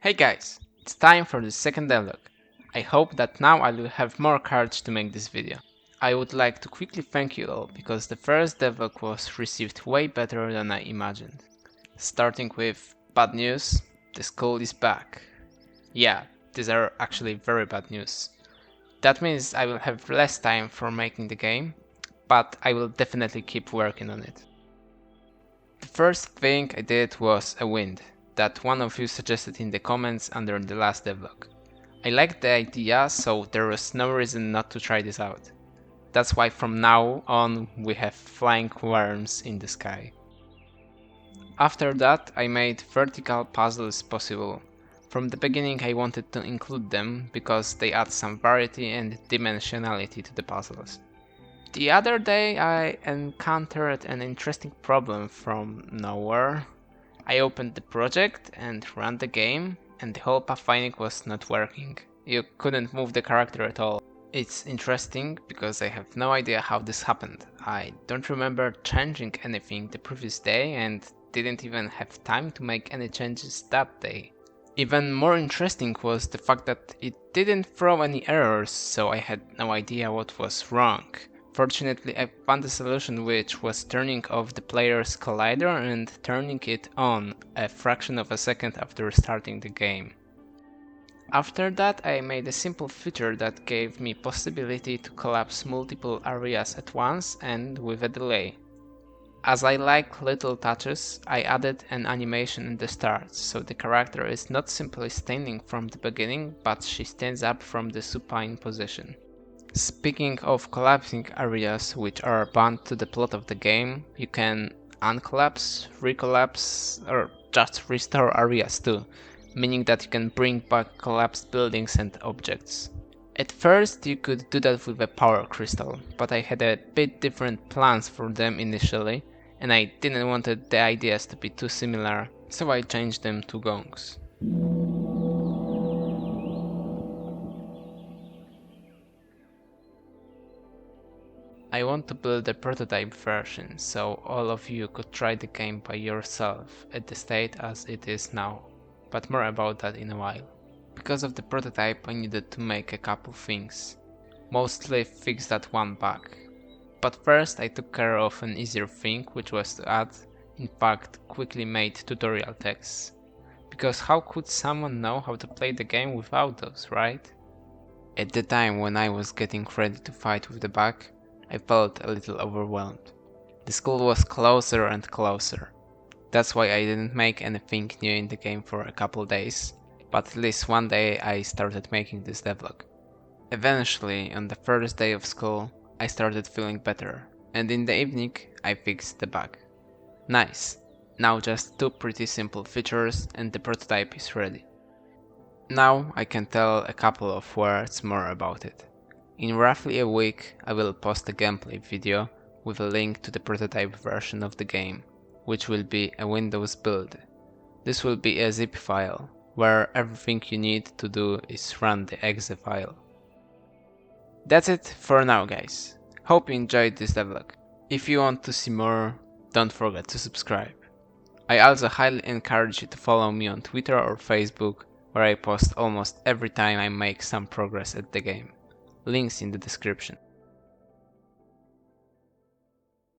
Hey guys, it's time for the second devlog. I hope that now I will have more courage to make this video. I would like to quickly thank you all because the first devlog was received way better than I imagined. Starting with bad news, the school is back. Yeah, these are actually very bad news. That means I will have less time for making the game, but I will definitely keep working on it. The first thing I did was a wind that one of you suggested in the comments under the last devlog. I liked the idea, so there was no reason not to try this out. That's why from now on we have flying worms in the sky. After that I made vertical puzzles possible. From the beginning I wanted to include them because they add some variety and dimensionality to the puzzles. The other day I encountered an interesting problem from nowhere. I opened the project and ran the game, and the whole pathfinding was not working. You couldn't move the character at all. It's interesting because I have no idea how this happened. I don't remember changing anything the previous day and didn't even have time to make any changes that day. Even more interesting was the fact that it didn't throw any errors, so I had no idea what was wrong. Fortunately, I found a solution which was turning off the player's collider and turning it on a fraction of a second after starting the game. After that, I made a simple feature that gave me possibility to collapse multiple areas at once and with a delay. As I like little touches, I added an animation in the start, so the character is not simply standing from the beginning, but she stands up from the supine position. Speaking of collapsing areas which are bound to the plot of the game, you can uncollapse, recollapse, or just restore areas too, meaning that you can bring back collapsed buildings and objects. At first you could do that with a power crystal, but I had a bit different plans for them initially, and I didn't want the ideas to be too similar, so I changed them to gongs. I want to build a prototype version, so all of you could try the game by yourself at the state as it is now, but more about that in a while. Because of the prototype I needed to make a couple things, mostly fix that one bug. But first I took care of an easier thing, which was to add, in fact, quickly made tutorial texts. Because how could someone know how to play the game without those, right? At the time when I was getting ready to fight with the bug, I felt a little overwhelmed. The school was closer and closer. That's why I didn't make anything new in the game for a couple days, but at least one day I started making this devlog. Eventually, on the first day of school, I started feeling better, and in the evening I fixed the bug. Nice! Now just two pretty simple features and the prototype is ready. Now I can tell a couple of words more about it. In roughly a week I will post a gameplay video with a link to the prototype version of the game, which will be a Windows build. This will be a zip file, where everything you need to do is run the exe file. That's it for now guys. Hope you enjoyed this devlog. If you want to see more, don't forget to subscribe. I also highly encourage you to follow me on Twitter or Facebook, where I post almost every time I make some progress at the game. Links in the description.